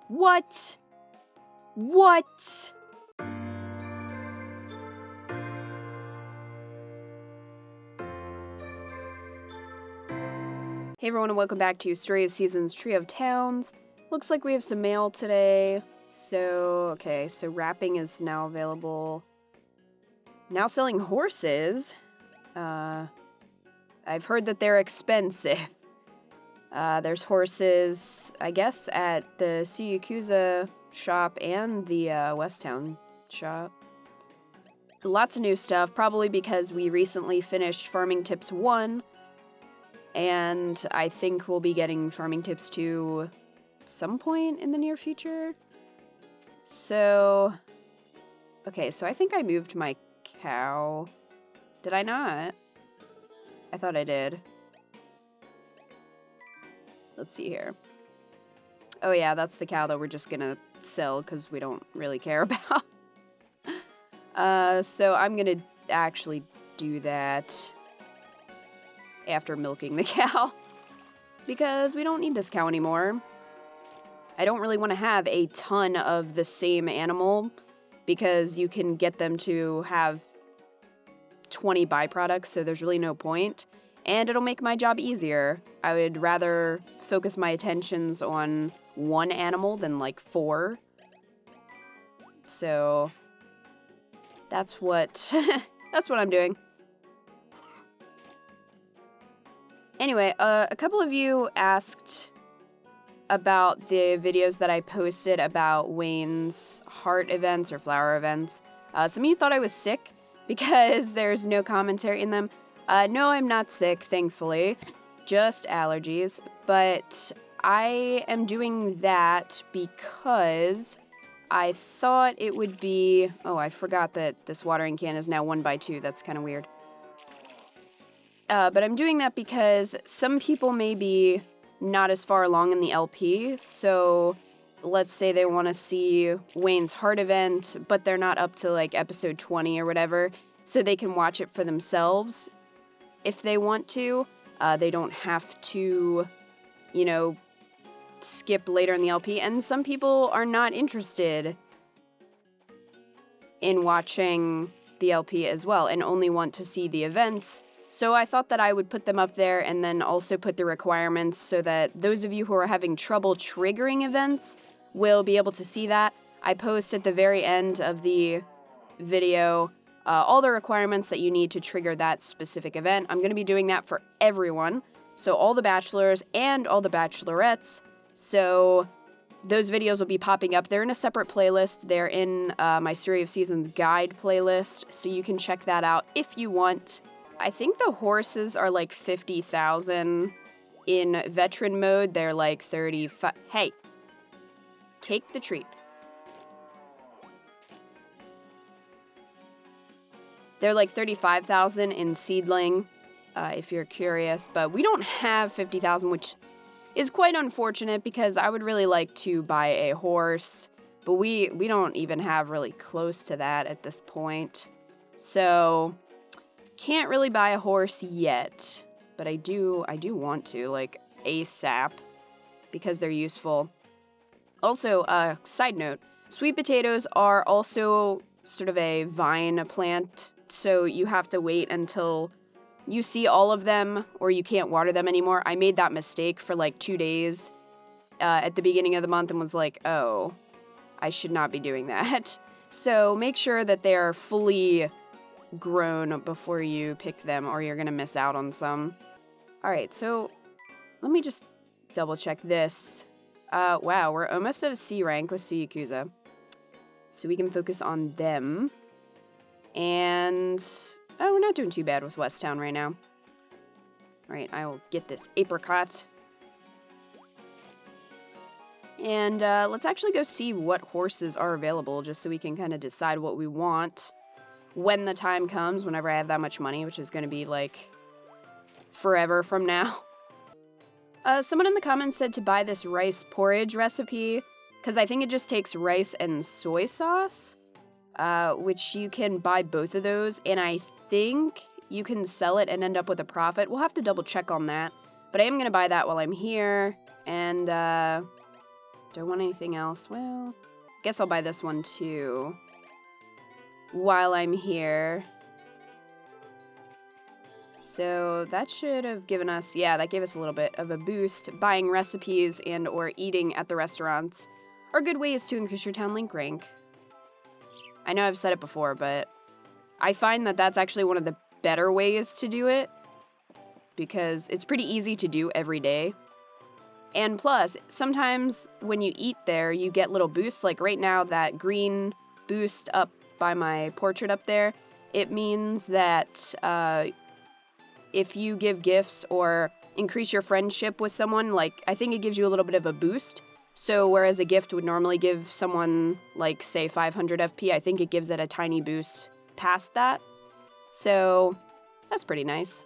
What? What? Hey everyone, and welcome back to Story of Seasons, Trio of Towns. Looks like we have some mail today. So wrapping is now available. Now selling horses. I've heard that they're expensive. There's horses, I guess, at the Tsuyukusa shop and the Westtown shop. Lots of new stuff, probably because we recently finished Farming Tips 1. And I think we'll be getting Farming Tips 2 at some point in the near future. So I think I moved my cow. Did I not? I thought I did. Let's see here. Oh yeah, that's the cow that we're just gonna sell because we don't really care about. So I'm gonna actually do that after milking the cow, because we don't need this cow anymore. I don't really want to have a ton of the same animal, because you can get them to have 20 byproducts, so there's really no point, and it'll make my job easier. I would rather focus my attentions on one animal than like 4. So that's what I'm doing. Anyway, a couple of you asked about the videos that I posted about Wayne's heart events or flower events. Some of you thought I was sick because there's no commentary in them. No, I'm not sick, thankfully. Just allergies. But I am doing that because I thought it would be... Oh, I forgot that this watering can is now 1x2. That's kind of weird. But I'm doing that because some people may be not as far along in the LP, so let's say they want to see Wayne's heart event, but they're not up to like episode 20 or whatever, so they can watch it for themselves if they want to. They don't have to, skip later in the LP, and some people are not interested in watching the LP as well and only want to see the events. So I thought that I would put them up there and then also put the requirements so that those of you who are having trouble triggering events will be able to see that. I post at the very end of the video all the requirements that you need to trigger that specific event. I'm going to be doing that for everyone, so all the bachelors and all the bachelorettes. So those videos will be popping up. They're in a separate playlist. They're in my Story of Seasons guide playlist, so you can check that out if you want. I think the horses are like 50,000. In veteran mode, they're like 35. Hey, take the treat. They're like 35,000 in seedling, if you're curious. But we don't have 50,000, which is quite unfortunate because I would really like to buy a horse. But we don't even have really close to that at this point. So... can't really buy a horse yet, but I do want to, like, ASAP, because they're useful. Also, side note, sweet potatoes are also sort of a vine plant, so you have to wait until you see all of them, or you can't water them anymore. I made that mistake for, like, 2 days at the beginning of the month and was like, oh, I should not be doing that. So make sure that they are fully grown before you pick them, or you're gonna miss out on some. Alright, so let me just double check this. Wow, we're almost at a C rank with Tsuyukusa, so we can focus on them. And we're not doing too bad with Westtown right now. Alright, I will get this apricot. And let's actually go see what horses are available, just so we can kind of decide what we want when the time comes, whenever I have that much money, which is going to be, like, forever from now. Someone in the comments said to buy this rice porridge recipe, because I think it just takes rice and soy sauce, which you can buy both of those, and I think you can sell it and end up with a profit. We'll have to double check on that, but I am going to buy that while I'm here, and Do I want anything else? Well, I guess I'll buy this one too while I'm here. So that should have given us, yeah, that gave us a little bit of a boost. Buying recipes and or eating at the restaurants are good ways to increase your town link rank. I know I've said it before, but I find that that's actually one of the better ways to do it because it's pretty easy to do every day. And plus, sometimes when you eat there, you get little boosts. Like right now, that green boost up by my portrait up there, it means that if you give gifts or increase your friendship with someone, like I think it gives you a little bit of a boost. So whereas a gift would normally give someone like say 500 FP, I think it gives it a tiny boost past that. So that's pretty nice.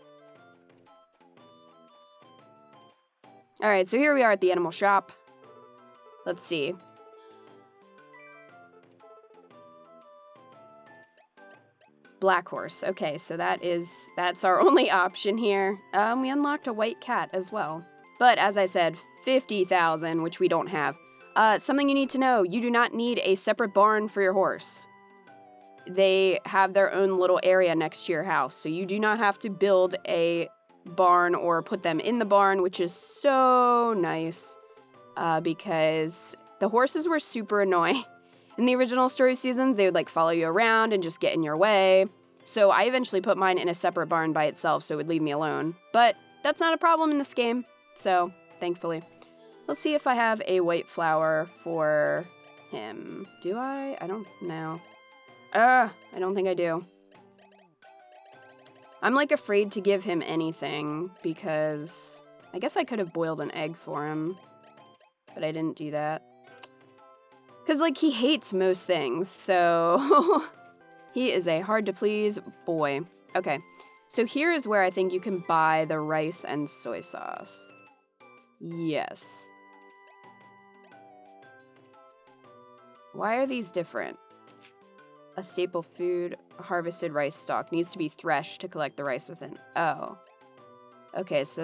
All right, so here we are at the animal shop. Let's see. Black horse. Okay, so that's our only option here. We unlocked a white cat as well. But as I said, 50,000, which we don't have. Something you need to know, you do not need a separate barn for your horse. They have their own little area next to your house, so you do not have to build a barn or put them in the barn, which is so nice because the horses were super annoying. In the original story seasons, they would like follow you around and just get in your way. So I eventually put mine in a separate barn by itself so it would leave me alone. But that's not a problem in this game, so thankfully. Let's see if I have a white flower for him. Do I? I don't know. I don't think I do. I'm like afraid to give him anything because I guess I could have boiled an egg for him, but I didn't do that. Because like he hates most things, so he is a hard to please boy. Okay, so here is where I think you can buy the rice and soy sauce. Yes. Why are these different? A staple food, a harvested rice stalk needs to be threshed to collect the rice within. Oh. Okay, so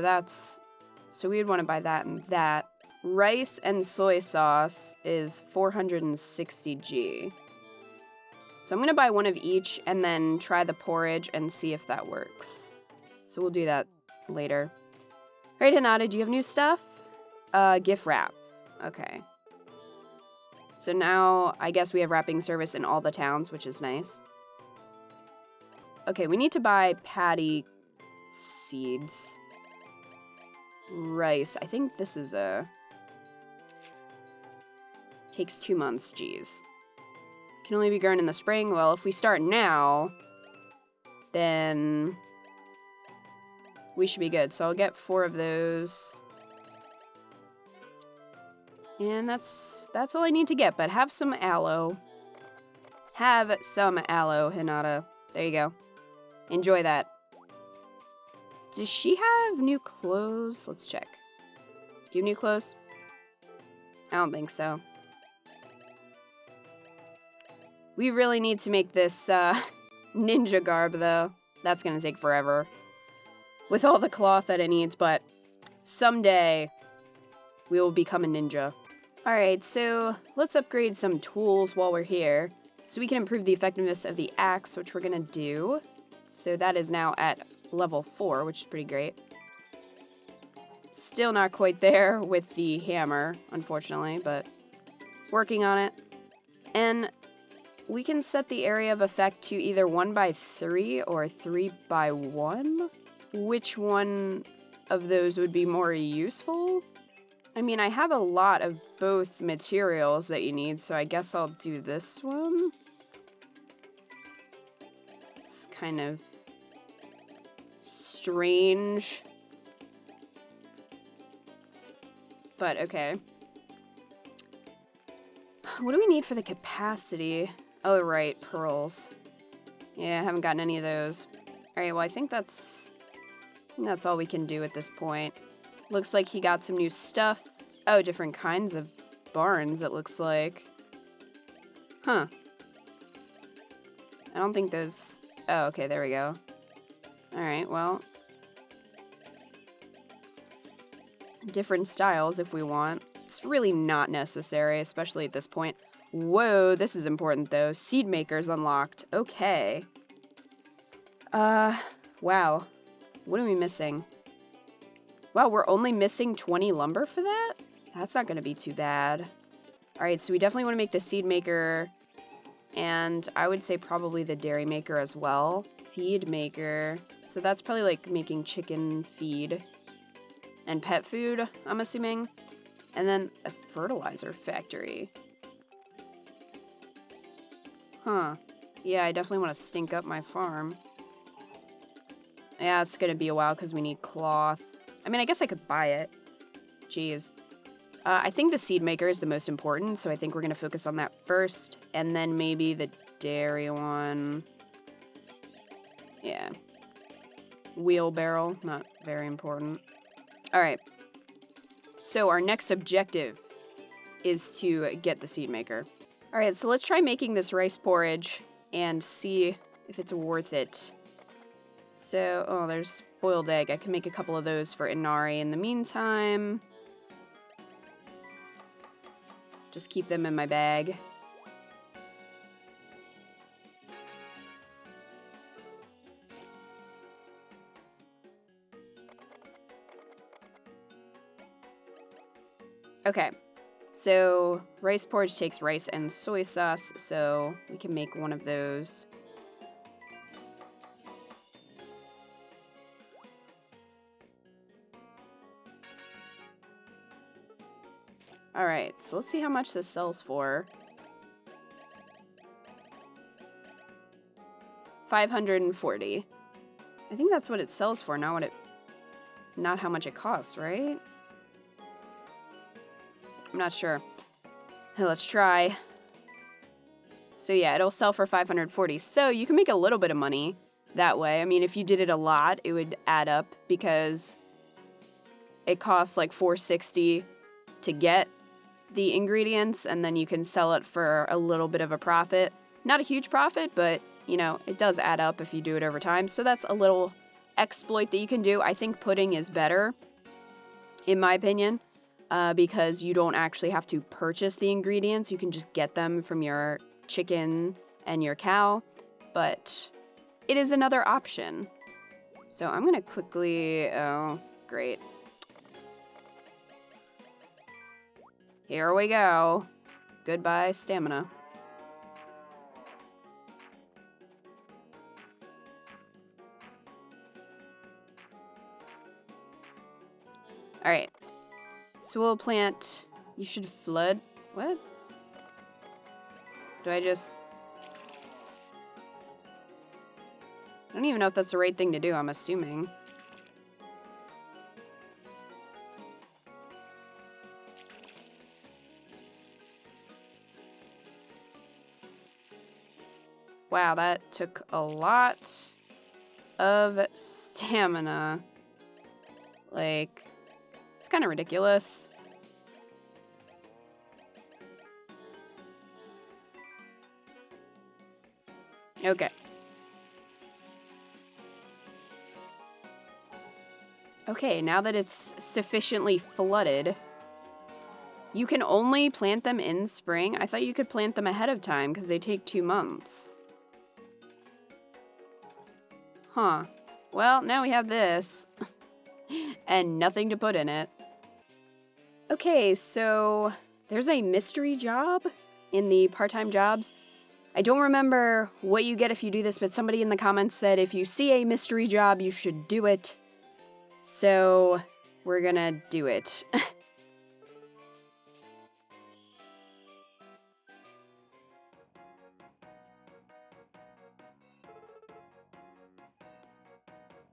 we would want to buy that and that. Rice and soy sauce is 460G. So I'm going to buy one of each and then try the porridge and see if that works. So we'll do that later. All right, Hinata, do you have new stuff? Gift wrap. Okay. So now, I guess we have wrapping service in all the towns, which is nice. Okay, we need to buy patty seeds. Rice. I think this is takes 2 months, geez. Can only be grown in the spring. Well, if we start now, then we should be good. So I'll get 4 of those. And that's all I need to get, but have some aloe. Have some aloe, Hinata. There you go. Enjoy that. Does she have new clothes? Let's check. Do you have new clothes? I don't think so. We really need to make this ninja garb, though. That's gonna take forever. With all the cloth that it needs, but someday we will become a ninja. Alright, so let's upgrade some tools while we're here so we can improve the effectiveness of the axe, which we're gonna do. So that is now at level 4, which is pretty great. Still not quite there with the hammer, unfortunately, but working on it. And we can set the area of effect to either 1x3 or 3x1. Which one of those would be more useful? I mean, I have a lot of both materials that you need, so I guess I'll do this one. It's kind of strange. But okay. What do we need for the capacity? Oh, right, pearls. Yeah, I haven't gotten any of those. Alright, well, I think that's all we can do at this point. Looks like he got some new stuff. Oh, different kinds of barns, it looks like. Huh. I don't think those... Oh, okay, there we go. Alright, well. Different styles if we want. it's really not necessary, especially at this point. Whoa, this is important though. Seed makers unlocked. Okay. Wow. What are we missing? Wow, we're only missing 20 lumber for that? That's not gonna be too bad. Alright, so we definitely want to make the seed maker, and I would say probably the dairy maker as well. Feed maker. So that's probably like making chicken feed and pet food, I'm assuming. And then a fertilizer factory. Huh. Yeah, I definitely want to stink up my farm. Yeah, it's gonna be a while because we need cloth. I mean, I guess I could buy it. Jeez. I think the seed maker is the most important, so I think we're gonna focus on that first, and then maybe the dairy one. Yeah. Wheelbarrow, not very important. Alright. So our next objective is to get the seed maker. Alright, so let's try making this rice porridge and see if it's worth it. So, oh, there's boiled egg. I can make a couple of those for Inari in the meantime. Just keep them in my bag. Okay, so rice porridge takes rice and soy sauce, so we can make one of those. Alright, so let's see how much this sells for. 540. I think that's what it sells for, not how much it costs, right? I'm not sure. Let's try. So yeah, it'll sell for 540. So you can make a little bit of money that way. I mean, if you did it a lot, it would add up because it costs like 460 to get the ingredients, and then you can sell it for a little bit of a profit. Not a huge profit, but, you know, it does add up if you do it over time. So that's a little exploit that you can do. I think pudding is better, in my opinion, because you don't actually have to purchase the ingredients. You can just get them from your chicken and your cow, but it is another option. So I'm gonna quickly, oh, great. Here we go. Goodbye, stamina. Alright. So we'll plant... You should flood... What? Do I just... I don't even know if that's the right thing to do, I'm assuming. Wow, that took a lot of stamina. Like, it's kind of ridiculous. Okay. Okay, now that it's sufficiently flooded, you can only plant them in spring? I thought you could plant them ahead of time because they take 2 months. Huh. Well, now we have this. And nothing to put in it. Okay, so there's a mystery job in the part-time jobs. I don't remember what you get if you do this, but somebody in the comments said if you see a mystery job, you should do it. So we're gonna do it.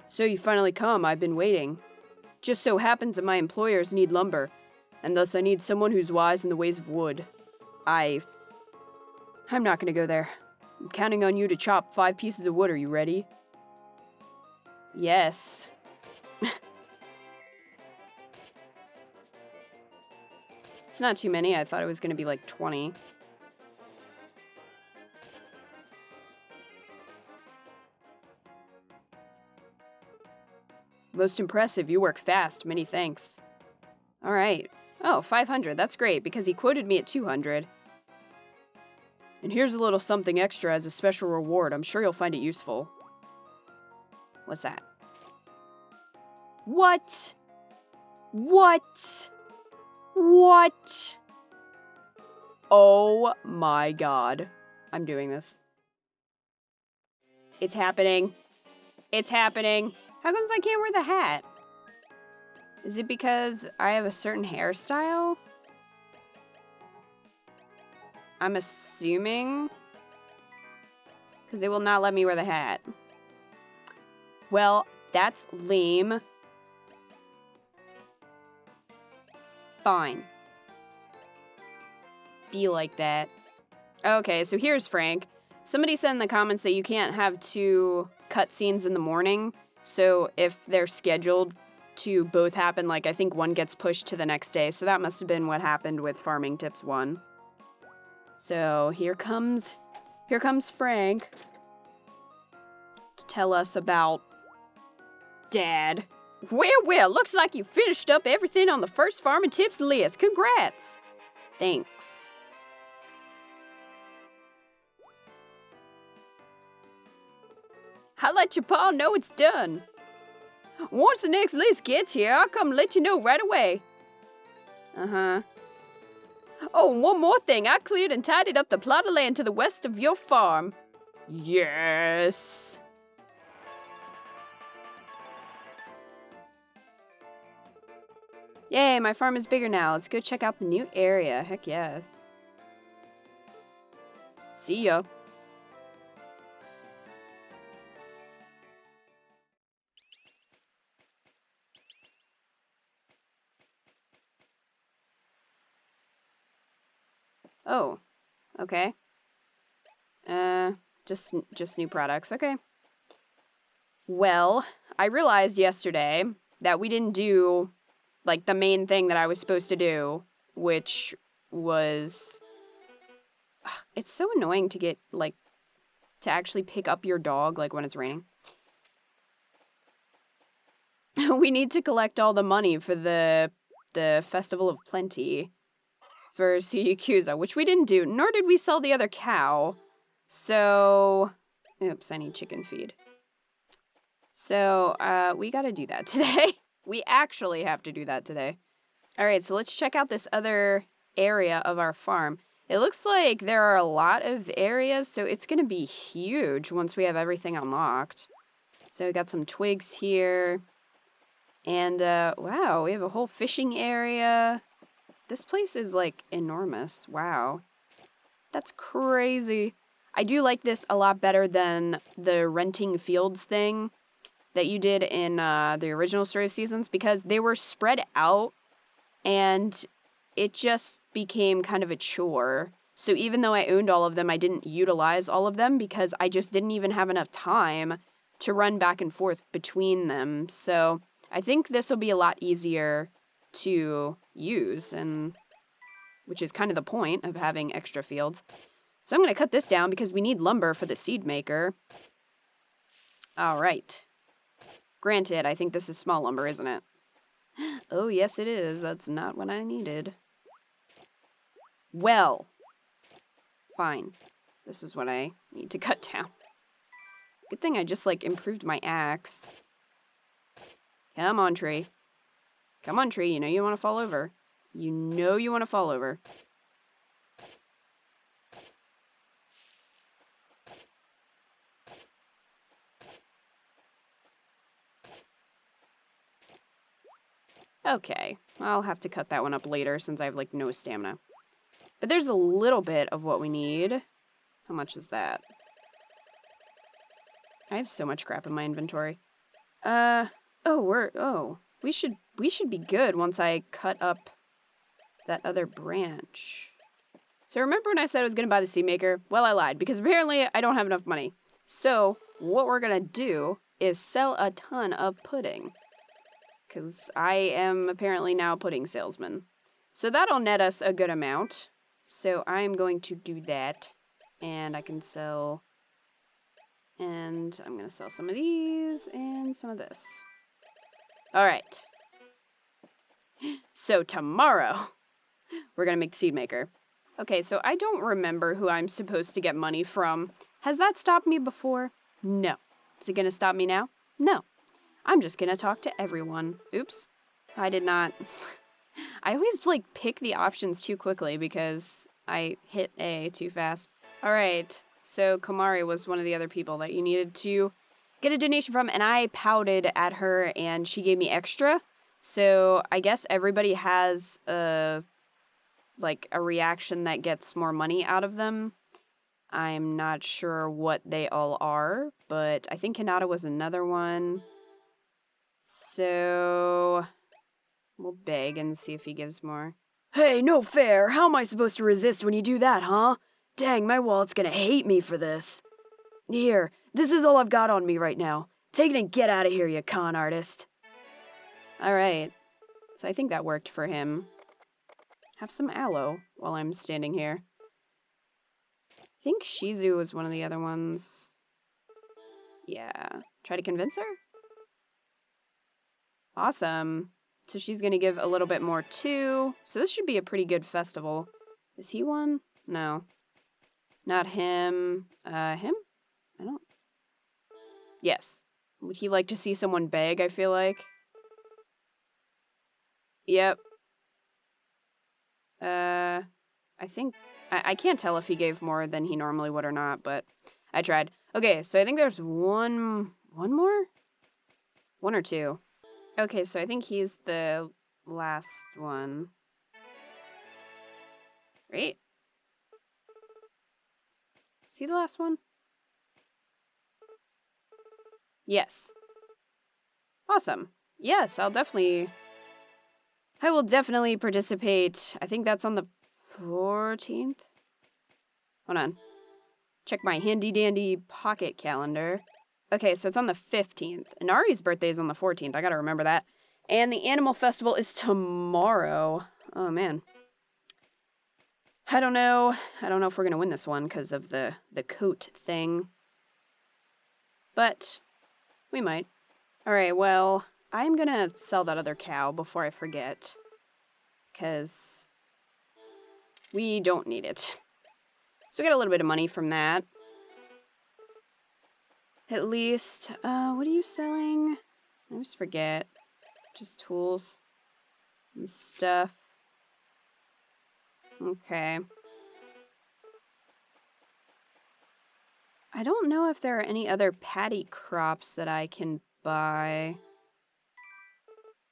So you finally come, I've been waiting. Just so happens that my employers need lumber, and thus I need someone who's wise in the ways of wood. I'm not gonna go there. I'm counting on you to chop 5 pieces of wood, are you ready? Yes. It's not too many, I thought it was gonna be like 20. Most impressive, you work fast, many thanks. Alright, Oh, 500. That's great, because he quoted me at 200. And here's a little something extra as a special reward. I'm sure you'll find it useful. What's that? What? What? What? Oh my god. I'm doing this. It's happening. It's happening. How comes I can't wear the hat? Is it because I have a certain hairstyle? I'm assuming. Because they will not let me wear the hat. Well, that's lame. Fine. Be like that. Okay, so here's Frank. Somebody said in the comments that you can't have 2 cutscenes in the morning. So if they're scheduled to both happen, like I think one gets pushed to the next day. So that must have been what happened with Farming Tips 1. So here comes Frank to tell us about Dad. Well, looks like you finished up everything on the first Farming Tips list. Congrats. Thanks. I'll let your pa know it's done. Once the next list gets here, I'll come let you know right away. Uh-huh. Oh, and one more thing. I cleared and tidied up the plot of land to the west of your farm. Yes. Yay, my farm is bigger now. Let's go check out the new area. Heck yes. See ya. Oh, okay. Just new products. Okay. Well, I realized yesterday that we didn't do, like, the main thing that I was supposed to do, which was... It's so annoying to get, like, to actually pick up your dog, like, when it's raining. We need to collect all the money for the Festival of Plenty for Tsuyukusa, which we didn't do, nor did we sell the other cow. So, oops, I need chicken feed. So, we gotta do that today. We actually have to do that today. Alright, so let's check out this other area of our farm. It looks like there are a lot of areas, so it's gonna be huge once we have everything unlocked. So we got some twigs here. And, wow, we have a whole fishing area. This place is, like, enormous. Wow. That's crazy. I do like this a lot better than the renting fields thing that you did in the original Story of Seasons, because they were spread out and it just became kind of a chore. So even though I owned all of them, I didn't utilize all of them because I just didn't even have enough time to run back and forth between them. So I think this will be a lot easier to use, and which is kind of the point of having extra fields. So I'm going to cut this down because we need lumber for the seed maker. All right. Granted, I think this is small lumber, isn't it? Oh, yes, it is. That's not what I needed. Well, fine. This is what I need to cut down. Good thing I just, like, improved my axe. Come on, tree. Come on, tree. You know you want to fall over. You know you want to fall over. Okay, I'll have to cut that one up later since I have, like, no stamina. But there's a little bit of what we need. How much is that? I have so much crap in my inventory. We should be good once I cut up that other branch. So remember when I said I was going to buy the seed maker? Well, I lied, because apparently I don't have enough money. So what we're going to do is sell a ton of pudding. Because I am apparently now a pudding salesman. So that'll net us a good amount. So I'm going to do that. And I can sell... And I'm going to sell some of these and some of this. Alright. So tomorrow, we're gonna make the seed maker. Okay, so I don't remember who I'm supposed to get money from. Has that stopped me before? No. Is it gonna stop me now? No. I'm just gonna talk to everyone. Oops. I did not. I always, like, pick the options too quickly because I hit A too fast. Alright, so Komari was one of the other people that you needed to get a donation from, and I pouted at her and she gave me extra. So I guess everybody has a reaction that gets more money out of them. I'm not sure what they all are, but I think Hinata was another one. So we'll beg and see if he gives more. Hey, no fair. How am I supposed to resist when you do that, huh? Dang, my wallet's gonna hate me for this. Here, this is all I've got on me right now. Take it and get out of here, you con artist. Alright, so I think that worked for him. Have some aloe while I'm standing here. I think Shizu was one of the other ones. Yeah. Try to convince her? Awesome. So she's gonna give a little bit more too. So this should be a pretty good festival. Is he one? No. Not him. Him? I don't... Yes. Would he like to see someone beg, I feel like? Yep. I think... I can't tell if he gave more than he normally would or not, but I tried. Okay, so I think there's one more? One or two. Okay, so I think he's the last one. Right? Is he the last one? Yes. Awesome. Yes, I will definitely participate. I think that's on the 14th? Hold on. Check my handy-dandy pocket calendar. Okay, so it's on the 15th. Inari's birthday is on the 14th. I gotta remember that. And the Animal Festival is tomorrow. Oh, man. I don't know. I don't know if we're gonna win this one because of the coat thing. But we might. Alright, well, I'm gonna sell that other cow before I forget. Because we don't need it. So we got a little bit of money from that. At least, what are you selling? I always forget. Just tools and stuff. Okay. I don't know if there are any other paddy crops that I can buy.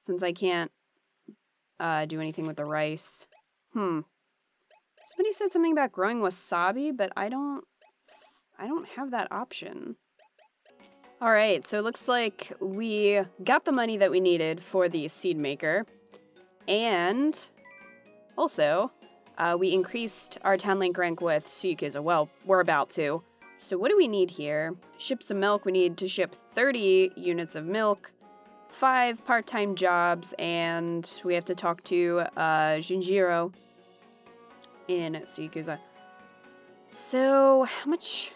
Since I can't do anything with the rice. Somebody said something about growing wasabi, but I don't have that option. Alright, so it looks like we got the money that we needed for the seed maker. And also, we increased our town link rank with Tsuyukusa. Well, we're about to. So what do we need here? Ship some milk. We need to ship 30 units of milk, 5 part-time jobs, and we have to talk to Junjiro in Tsuyukusa. So, how much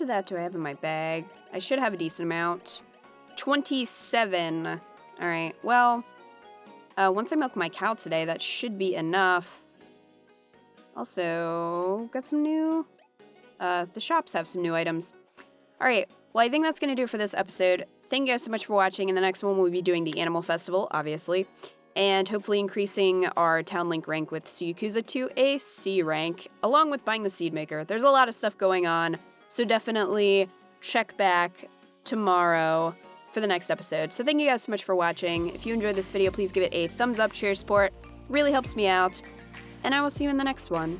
of that do I have in my bag? I should have a decent amount. 27. Alright, well, once I milk my cow today, that should be enough. Also, got some new... the shops have some new items. Alright, well, I think that's going to do it for this episode. Thank you guys so much for watching. In the next one, we'll be doing the Animal Festival, obviously. And hopefully increasing our town link rank with Tsuyukusa to a C rank, along with buying the seed maker. There's a lot of stuff going on, so definitely check back tomorrow for the next episode. So thank you guys so much for watching. If you enjoyed this video, please give it a thumbs up, share, support. Really helps me out. And I will see you in the next one.